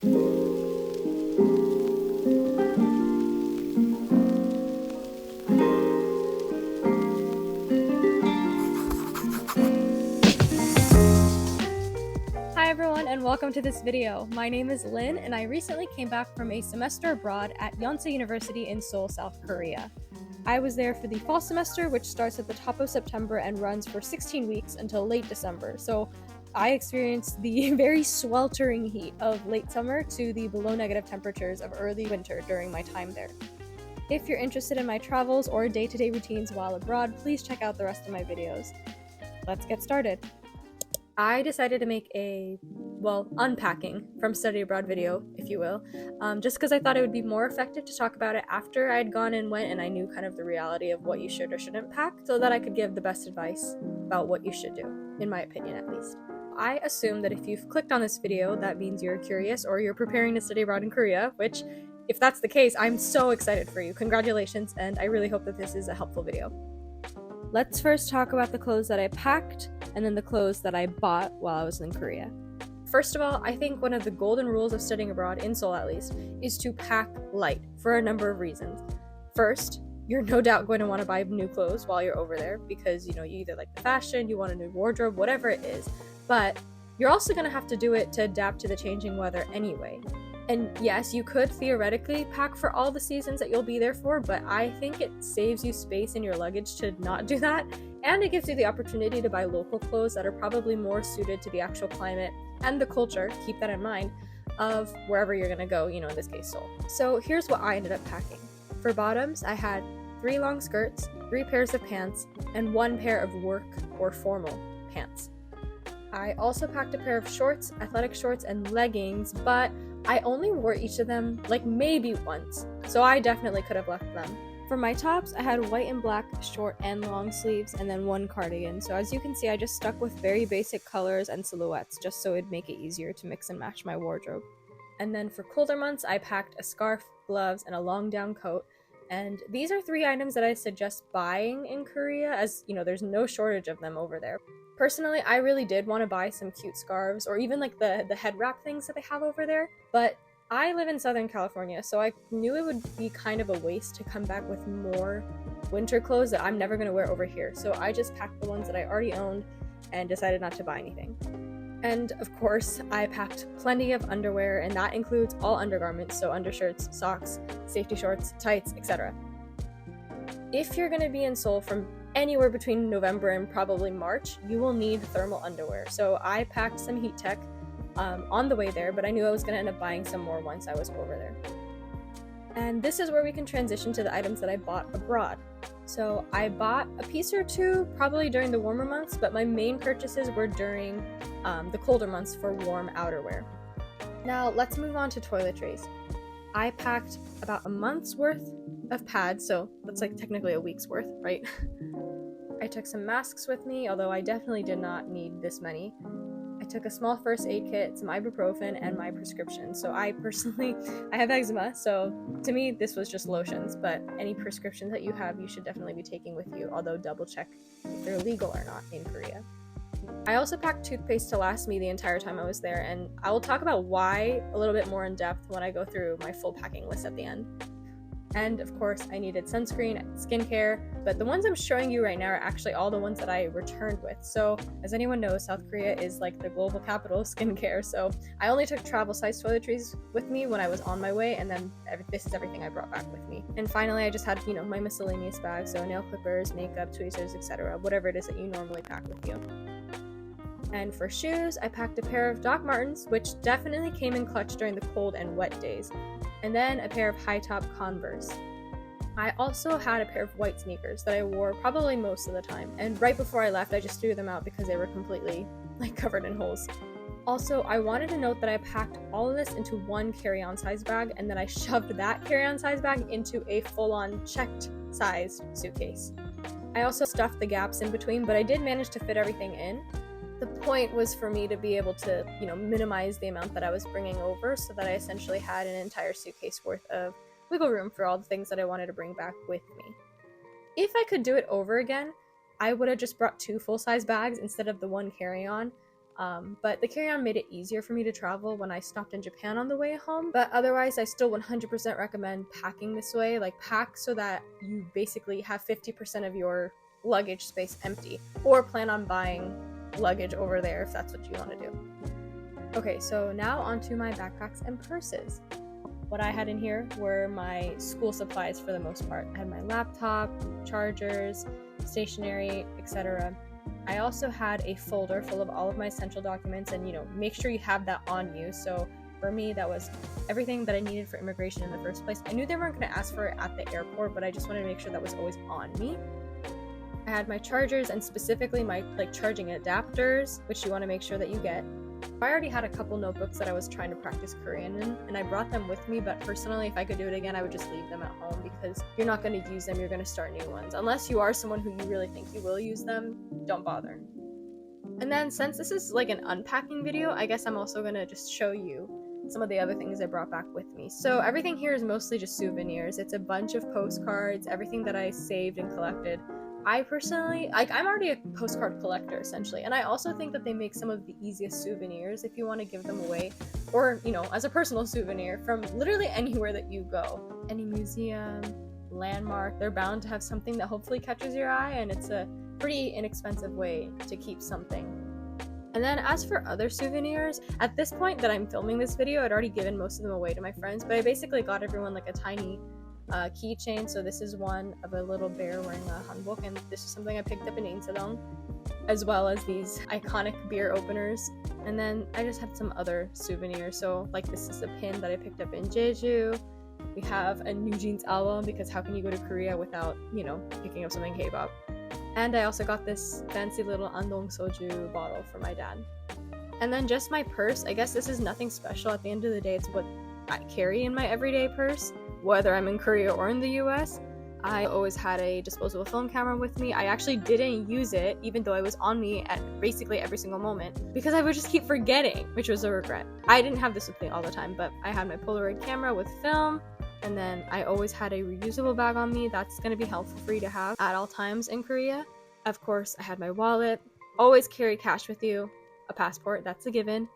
Hi everyone and welcome to this video. My name is Lynn and I recently came back from a semester abroad at Yonsei University in Seoul, South Korea. I was there for the fall semester, which starts at the top of September and runs for 16 weeks until late December. So I experienced the very sweltering heat of late summer to the below negative temperatures of early winter during my time there. If you're interested in my travels or day-to-day routines while abroad, please check out the rest of my videos. Let's get started. I decided to make a, unpacking from study abroad video, if you will, just because I thought it would be more effective to talk about it after I had gone and went and I knew kind of the reality of what you should or shouldn't pack, so that I could give the best advice about what you should do, in my opinion at least. I assume that if you've clicked on this video, that means you're curious or you're preparing to study abroad in Korea, which, if that's the case, I'm so excited for you. Congratulations, and I really hope that this is a helpful video. Let's first talk about the clothes that I packed, and then the clothes that I bought while I was in Korea. First of all, I think one of the golden rules of studying abroad, in Seoul at least, is to pack light for a number of reasons. First, you're no doubt going to want to buy new clothes while you're over there because, you either like the fashion, you want a new wardrobe, whatever it is. But you're also going to have to do it to adapt to the changing weather anyway. And yes, you could theoretically pack for all the seasons that you'll be there for, but I think it saves you space in your luggage to not do that, and it gives you the opportunity to buy local clothes that are probably more suited to the actual climate and the culture, keep that in mind, of wherever you're gonna go, in this case Seoul. So here's what I ended up packing. For bottoms, I had 3 long skirts, 3 pairs of pants, and 1 pair of work or formal pants. I also packed a pair of shorts, athletic shorts, and leggings, but I only wore each of them maybe once, so I definitely could have left them. For my tops, I had white and black short and long sleeves and then 1 cardigan, so as you can see I just stuck with very basic colors and silhouettes just so it'd make it easier to mix and match my wardrobe. And then for colder months, I packed a scarf, gloves, and a long down coat, and these are 3 items that I suggest buying in Korea, as there's no shortage of them over there. Personally, I really did want to buy some cute scarves or even the head wrap things that they have over there, but I live in Southern California, so I knew it would be kind of a waste to come back with more winter clothes that I'm never going to wear over here, so I just packed the ones that I already owned and decided not to buy anything. And of course, I packed plenty of underwear, and that includes all undergarments, so undershirts, socks, safety shorts, tights, etc. If you're going to be in Seoul from anywhere between November and probably March, you will need thermal underwear. So I packed some heat tech on the way there, but I knew I was going to end up buying some more once I was over there. And this is where we can transition to the items that I bought abroad. So I bought a piece or 2 probably during the warmer months, but my main purchases were during the colder months for warm outerwear. Now let's move on to toiletries. I packed about a month's worth of pads, so that's technically a week's worth, right? I took some masks with me, although I definitely did not need this many. I took a small first aid kit, some ibuprofen, and my prescription. So I have eczema, so to me this was just lotions, but any prescriptions that you have, you should definitely be taking with you, although double check if they're legal or not in Korea. I also packed toothpaste to last me the entire time I was there, and I will talk about why a little bit more in depth when I go through my full packing list at the end. And of course, I needed sunscreen, skincare, but the ones I'm showing you right now are actually all the ones that I returned with. So, as anyone knows, South Korea is the global capital of skincare, so I only took travel-size toiletries with me when I was on my way, and then this is everything I brought back with me. And finally, I just had, my miscellaneous bag, so nail clippers, makeup, tweezers, etc., whatever it is that you normally pack with you. And for shoes, I packed a pair of Doc Martens, which definitely came in clutch during the cold and wet days, and then a pair of high-top Converse. I also had a pair of white sneakers that I wore probably most of the time, and right before I left I just threw them out because they were completely covered in holes. Also, I wanted to note that I packed all of this into 1 carry-on size bag, and then I shoved that carry-on size bag into a full-on checked size suitcase. I also stuffed the gaps in between, but I did manage to fit everything in. The point was for me to be able to, minimize the amount that I was bringing over so that I essentially had an entire suitcase worth of wiggle room for all the things that I wanted to bring back with me. If I could do it over again, I would have just brought 2 full-size bags instead of the 1 carry-on. But the carry-on made it easier for me to travel when I stopped in Japan on the way home. But otherwise, I still 100% recommend packing this way. Like, pack so that you basically have 50% of your luggage space empty, or plan on buying luggage over there if that's what you want to do. Okay, so now onto my backpacks and purses. What I had in here were my school supplies for the most part. I had my laptop, chargers, stationery, etc. I also had a folder full of all of my essential documents, and make sure you have that on you. So for me, that was everything that I needed for immigration in the first place. I knew they weren't going to ask for it at the airport, but I just wanted to make sure that was always on me. I had my chargers, and specifically my charging adapters, which you want to make sure that you get. I already had a couple notebooks that I was trying to practice Korean in, and I brought them with me, but personally, if I could do it again, I would just leave them at home, because you're not going to use them, you're going to start new ones. Unless you are someone who you really think you will use them, don't bother. And then, since this is like an unpacking video, I guess I'm also going to just show you some of the other things I brought back with me. So everything here is mostly just souvenirs. It's a bunch of postcards, everything that I saved and collected. I personally, I'm already a postcard collector essentially, and I also think that they make some of the easiest souvenirs if you want to give them away, or as a personal souvenir from literally anywhere that you go. Any museum, landmark, they're bound to have something that hopefully catches your eye, and it's a pretty inexpensive way to keep something. And then as for other souvenirs, at this point that I'm filming this video, I'd already given most of them away to my friends, but I basically got everyone like a tiny keychain. So this is one of a little bear wearing a hanbok, and this is something I picked up in Insadong, as well as these iconic beer openers. And then I just have some other souvenirs. So like this is a pin that I picked up in Jeju. We have a New Jeans album, because how can you go to Korea without picking up something K-pop. And I also got this fancy little Andong soju bottle for my dad. And then just my purse. I guess this is nothing special. At the end of the day, it's what I carry in my everyday purse, whether I'm in Korea or in the US. I always had a disposable film camera with me. I actually didn't use it, even though it was on me at basically every single moment, because I would just keep forgetting, which was a regret. I didn't have this with me all the time, but I had my Polaroid camera with film, and then I always had a reusable bag on me. That's going to be helpful for you to have at all times in Korea. Of course, I had my wallet. Always carry cash with you. A passport, that's a given.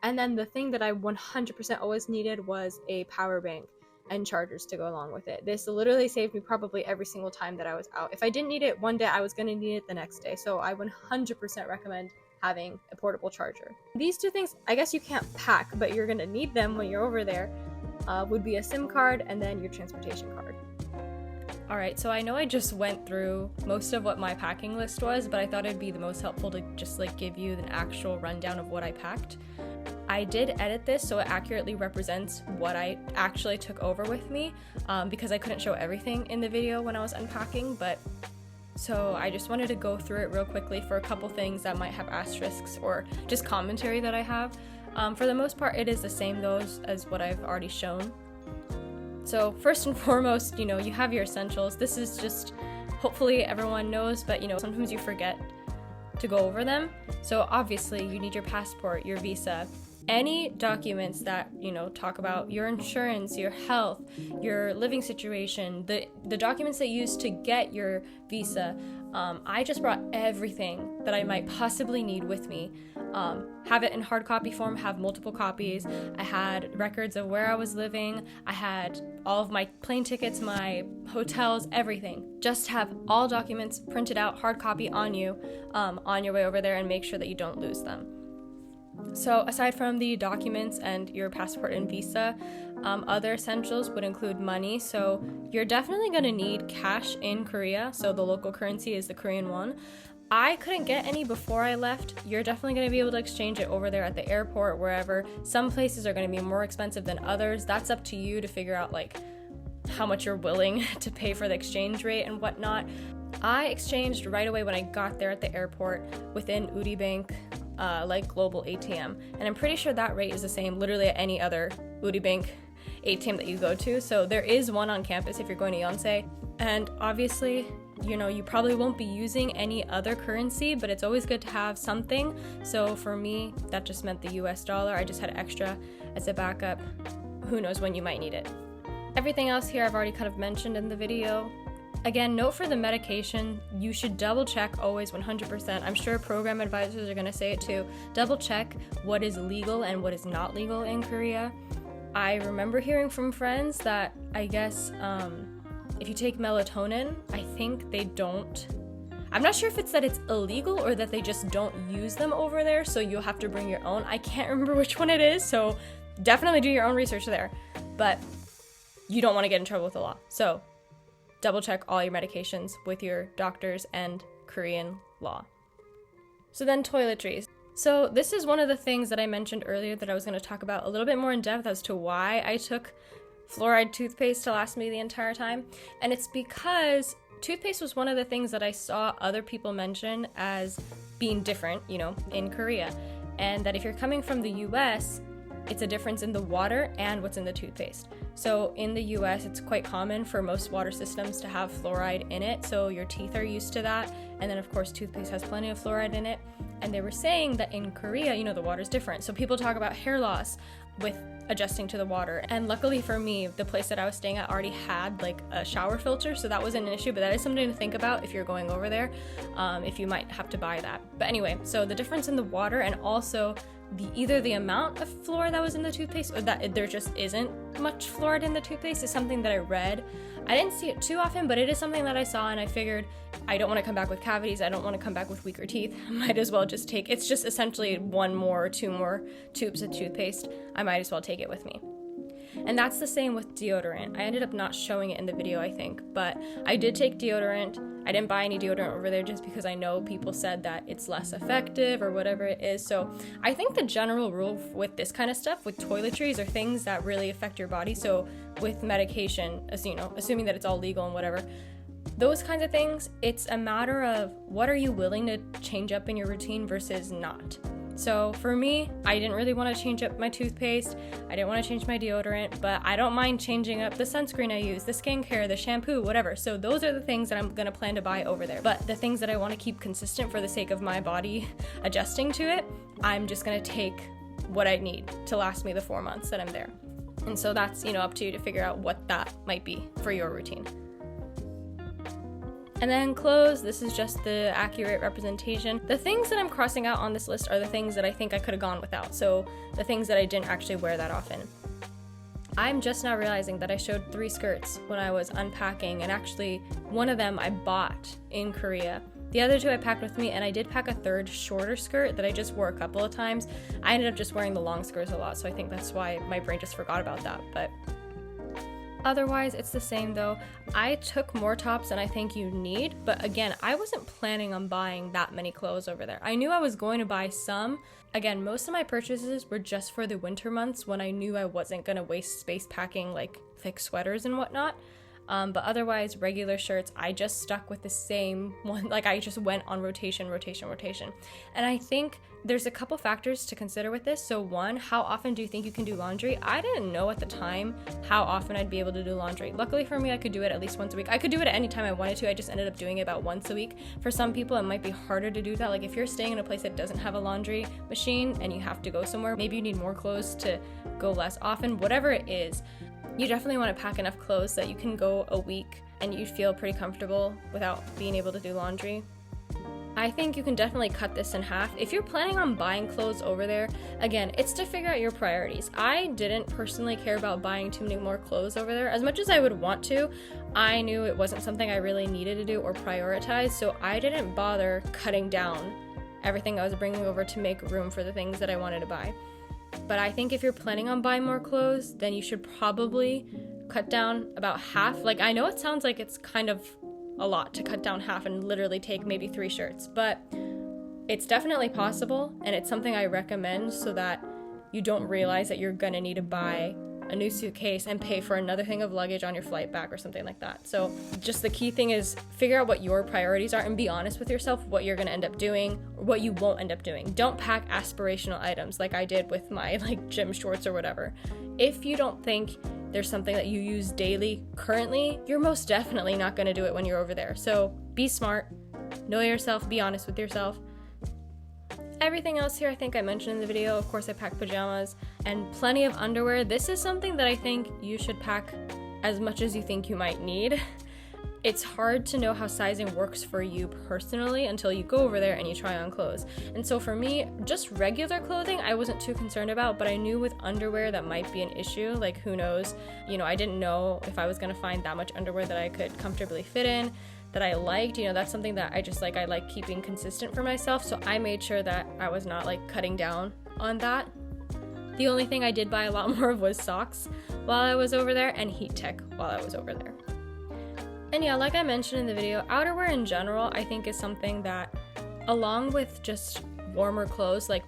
And then the thing that I 100% always needed was a power bank and chargers to go along with it. This literally saved me probably every single time that I was out. If I didn't need it one day, I was going to need it the next day. So I 100% recommend having a portable charger. These two things, I guess you can't pack, but you're going to need them when you're over there, would be a SIM card and then your transportation card. Alright, so I know I just went through most of what my packing list was, but I thought it'd be the most helpful to just give you an actual rundown of what I packed. I did edit this so it accurately represents what I actually took over with me, because I couldn't show everything in the video when I was unpacking, but so I just wanted to go through it real quickly for a couple things that might have asterisks or just commentary that I have. For the most part, it is the same those as what I've already shown. So first and foremost, you have your essentials. This is just, hopefully everyone knows, but sometimes you forget to go over them. So obviously you need your passport, your visa, any documents that talk about your insurance, your health, your living situation, the documents that you use to get your visa. I just brought everything that I might possibly need with me. Have it in hard copy form, have multiple copies. I had records of where I was living. I had all of my plane tickets, my hotels, everything. Just have all documents printed out, hard copy on you, on your way over there, and make sure that you don't lose them. So aside from the documents and your passport and visa, other essentials would include money. So you're definitely going to need cash in Korea. So the local currency is the Korean won. I couldn't get any before I left. You're definitely going to be able to exchange it over there at the airport, wherever. Some places are going to be more expensive than others. That's up to you to figure out how much you're willing to pay for the exchange rate and whatnot. I exchanged right away when I got there at the airport within Uri Bank, global ATM, and I'm pretty sure that rate is the same literally at any other Uri Bank ATM that you go to. So there is one on campus if you're going to Yonsei, and obviously you probably won't be using any other currency, but it's always good to have something. So for me, that just meant the US dollar. I just had extra as a backup. Who knows when you might need it. Everything else here I've already kind of mentioned in the video. Again, note for the medication, you should double check always 100%. I'm sure program advisors are going to say it too. Double check what is legal and what is not legal in Korea. I remember hearing from friends that I guess if you take melatonin, I think they don't. I'm not sure if it's that it's illegal or that they just don't use them over there, so you'll have to bring your own. I can't remember which one it is, so definitely do your own research there. But you don't want to get in trouble with the law. So double check all your medications with your doctors and Korean law. So then toiletries. So this is one of the things that I mentioned earlier that I was going to talk about a little bit more in depth as to why I took fluoride toothpaste to last me the entire time. And it's because toothpaste was one of the things that I saw other people mention as being different, in Korea. And that if you're coming from the US, it's a difference in the water and what's in the toothpaste. So in the US, it's quite common for most water systems to have fluoride in it, so your teeth are used to that. And then of course, toothpaste has plenty of fluoride in it. And they were saying that in Korea, the water's different. So people talk about hair loss with adjusting to the water. And luckily for me, the place that I was staying at already had like a shower filter, so that wasn't an issue, but that is something to think about if you're going over there, if you might have to buy that. But anyway, so the difference in the water and also either the amount of fluoride that was in the toothpaste or that there just isn't much fluoride in the toothpaste is something that I read. I didn't see it too often, but it is something that I saw, and I figured I don't want to come back with cavities, I don't want to come back with weaker teeth. I might as well just take, it's just essentially 1 more or 2 more tubes of toothpaste. I might as well take it with me. And that's the same with deodorant. I ended up not showing it in the video, I think, but I did take deodorant. I didn't buy any deodorant over there just because I know people said that it's less effective or whatever it is. So I think the general rule with this kind of stuff, with toiletries, are things that really affect your body. So with medication, assuming that it's all legal and whatever, those kinds of things, it's a matter of what are you willing to change up in your routine versus not. So for me, I didn't really want to change up my toothpaste, I didn't want to change my deodorant, but I don't mind changing up the sunscreen I use, the skincare, the shampoo, whatever. So those are the things that I'm going to plan to buy over there. But the things that I want to keep consistent for the sake of my body adjusting to it, I'm just going to take what I need to last me the 4 months that I'm there. And so that's, up to you to figure out what that might be for your routine. And then clothes, this is just the accurate representation. The things that I'm crossing out on this list are the things that I think I could have gone without, so the things that I didn't actually wear that often. I'm just now realizing that I showed 3 skirts when I was unpacking, and actually one of them I bought in Korea. The other 2 I packed with me, and I did pack a 3rd shorter skirt that I just wore a couple of times. I ended up just wearing the long skirts a lot, so I think that's why my brain just forgot about that, but otherwise, it's the same though. I took more tops than I think you need, but again, I wasn't planning on buying that many clothes over there. I knew I was going to buy some. Again, most of my purchases were just for the winter months when I knew I wasn't going to waste space packing like thick sweaters and whatnot. But otherwise, regular shirts, I just stuck with the same one. Like I just went on rotation. And I think there's a couple factors to consider with this. So one, how often do you think you can do laundry? I didn't know at the time how often I'd be able to do laundry. Luckily for me, I could do it at least once a week. I could do it at any time I wanted to. I just ended up doing it about once a week. For some people, it might be harder to do that. Like if you're staying in a place that doesn't have a laundry machine and you have to go somewhere, maybe you need more clothes to go less often, whatever it is. You definitely want to pack enough clothes that you can go a week and you feel pretty comfortable without being able to do laundry. I think you can definitely cut this in half. If you're planning on buying clothes over there, again, it's to figure out your priorities. I didn't personally care about buying too many more clothes over there. As much as I would want to, I knew it wasn't something I really needed to do or prioritize, so I didn't bother cutting down everything I was bringing over to make room for the things that I wanted to buy. But I think if you're planning on buying more clothes, then you should probably cut down about half. Like, I know it sounds like it's kind of a lot to cut down half and literally take maybe 3 shirts, but it's definitely possible, and it's something I recommend so that you don't realize that you're gonna need to buy a new suitcase and pay for another thing of luggage on your flight back or something like that. So just the key thing is figure out what your priorities are and be honest with yourself what you're going to end up doing or what you won't end up doing. Don't pack aspirational items like I did with my gym shorts or whatever. If you don't think there's something that you use daily currently, you're most definitely not going to do it when you're over there. So be smart, know yourself, be honest with yourself. Everything else here I think I mentioned in the video. Of course, I packed pajamas and plenty of underwear. This is something that I think you should pack as much as you think you might need. it's hard to know how sizing works for you personally until you go over there and you try on clothes. And so for me, just regular clothing I wasn't too concerned about, but I knew with underwear that might be an issue. Like, who knows, I didn't know if I was gonna find that much underwear that I could comfortably fit in, that I liked. That's something that I like keeping consistent for myself, so I made sure that I was not like cutting down on that. The only thing I did buy a lot more of was socks while I was over there, and heat tech while I was over there. And yeah, like I mentioned in the video, outerwear in general I think is something that, along with just warmer clothes, like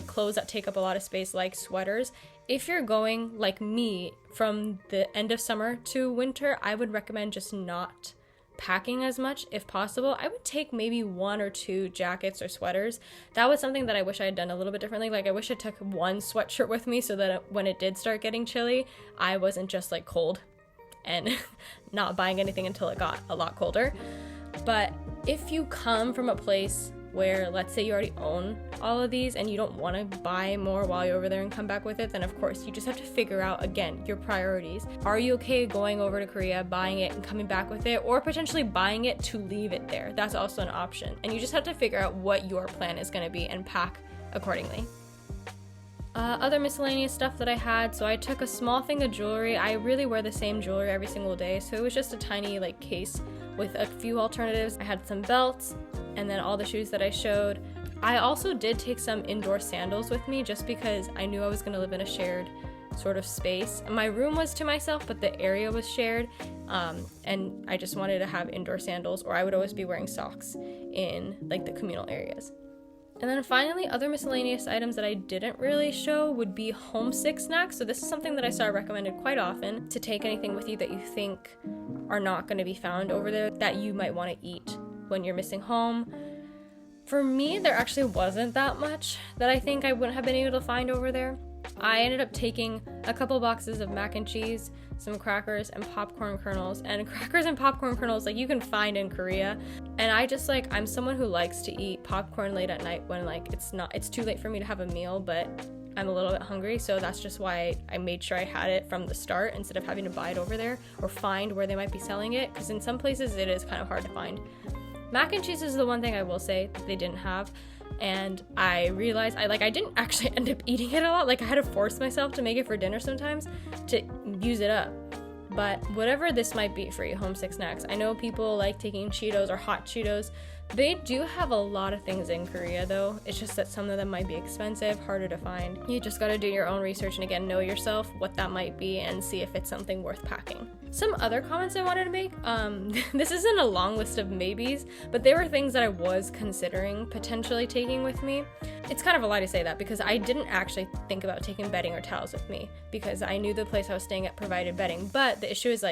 clothes that take up a lot of space like sweaters, if you're going like me from the end of summer to winter, I would recommend just not packing as much if possible. I would take maybe 1 or 2 jackets or sweaters. That was something that I wish I had done a little bit differently. Like, I wish I took 1 sweatshirt with me so that when it did start getting chilly, I wasn't just like cold and not buying anything until it got a lot colder. But if you come from a place where, let's say, you already own all of these and you don't want to buy more while you're over there and come back with it, then of course you just have to figure out, again, your priorities. Are you okay going over to Korea, buying it and coming back with it, or potentially buying it to leave it there? That's also an option. And you just have to figure out what your plan is going to be and pack accordingly. Other miscellaneous stuff that I had, so I took a small thing of jewelry. I really wear the same jewelry every single day, so it was just a tiny case with a few alternatives. I had some belts and then all the shoes that I showed. I also did take some indoor sandals with me just because I knew I was going to live in a shared sort of space. My room was to myself, but the area was shared, and I just wanted to have indoor sandals, or I would always be wearing socks in the communal areas. And then finally, other miscellaneous items that I didn't really show would be homesick snacks. So this is something that I saw recommended quite often, to take anything with you that you think are not going to be found over there that you might want to eat when you're missing home. For me, there actually wasn't that much that I think I wouldn't have been able to find over there. I ended up taking a couple boxes of mac and cheese, some crackers, and popcorn kernels. And crackers and popcorn kernels, you can find in Korea. And I just I'm someone who likes to eat popcorn late at night when it's too late for me to have a meal, but I'm a little bit hungry. So that's just why I made sure I had it from the start instead of having to buy it over there or find where they might be selling it, because in some places it is kind of hard to find. Mac and cheese is the one thing I will say that they didn't have. And I realized I didn't actually end up eating it a lot. I had to force myself to make it for dinner sometimes to use it up. But whatever this might be for you, homesick snacks, I know people like taking Cheetos or hot Cheetos. They do have a lot of things in Korea though. It's just that some of them might be expensive, harder to find. You just gotta do your own research and again, know yourself, what that might be, and see if it's something worth packing. Some other comments I wanted to make, this isn't a long list of maybes, but they were things that I was considering potentially taking with me. It's kind of a lie to say that because I didn't actually think about taking bedding or towels with me because I knew the place I was staying at provided bedding, but the issue is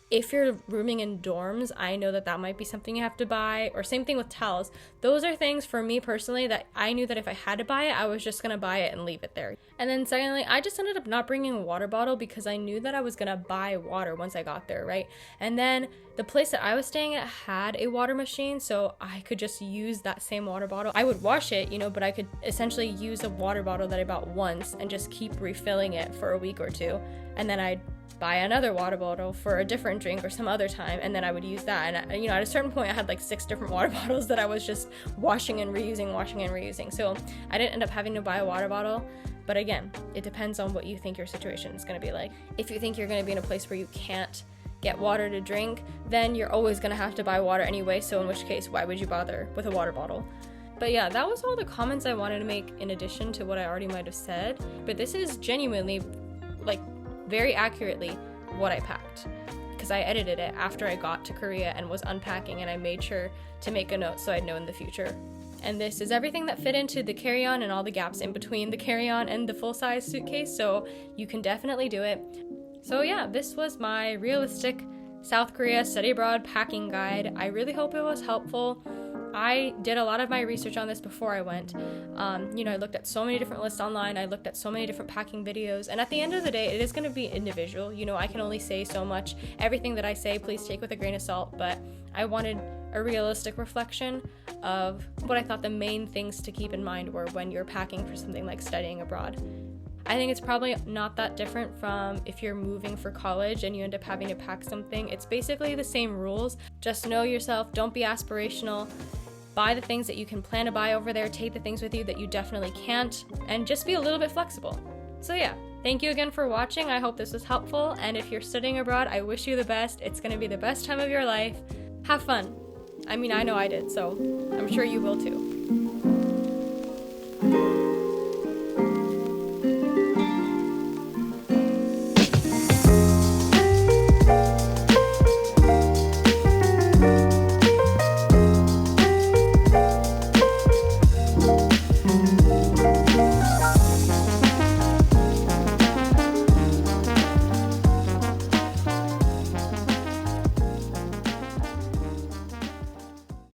if you're rooming in dorms, I know that might be something you have to buy, or same thing with towels. Those are things for me personally that I knew that if I had to buy it, I was just gonna buy it and leave it there. And then secondly, I just ended up not bringing a water bottle because I knew that I was gonna buy water once I got there, right? And then the place that I was staying at had a water machine, so I could just use that same water bottle. I would wash it, but I could essentially use a water bottle that I bought once and just keep refilling it for a week or two. And then I'd buy another water bottle for a different drink or some other time, and then I would use that. And at a certain point I had 6 different water bottles that I was just washing and reusing. So I didn't end up having to buy a water bottle. But again, it depends on what you think your situation is going to be like. If you think you're going to be in a place where you can't get water to drink, then you're always going to have to buy water anyway, so in which case, why would you bother with a water bottle? But yeah, that was all the comments I wanted to make in addition to what I already might have said. But this is genuinely very accurately what I packed, because I edited it after I got to Korea and was unpacking, and I made sure to make a note so I'd know in the future. And this is everything that fit into the carry-on and all the gaps in between the carry-on and the full-size suitcase, so you can definitely do it. So yeah, this was my realistic South Korea study abroad packing guide. I really hope it was helpful. I did a lot of my research on this before I went. I looked at so many different lists online. I looked at so many different packing videos. And at the end of the day, it is going to be individual. I can only say so much. Everything that I say, please take with a grain of salt. But I wanted a realistic reflection of what I thought the main things to keep in mind were when you're packing for something like studying abroad. I think it's probably not that different from if you're moving for college and you end up having to pack something. It's basically the same rules. Just know yourself, don't be aspirational, buy the things that you can plan to buy over there, take the things with you that you definitely can't, and just be a little bit flexible. So yeah, thank you again for watching. I hope this was helpful, and if you're studying abroad, I wish you the best. It's gonna be the best time of your life. Have fun. I mean, I know I did, so I'm sure you will too.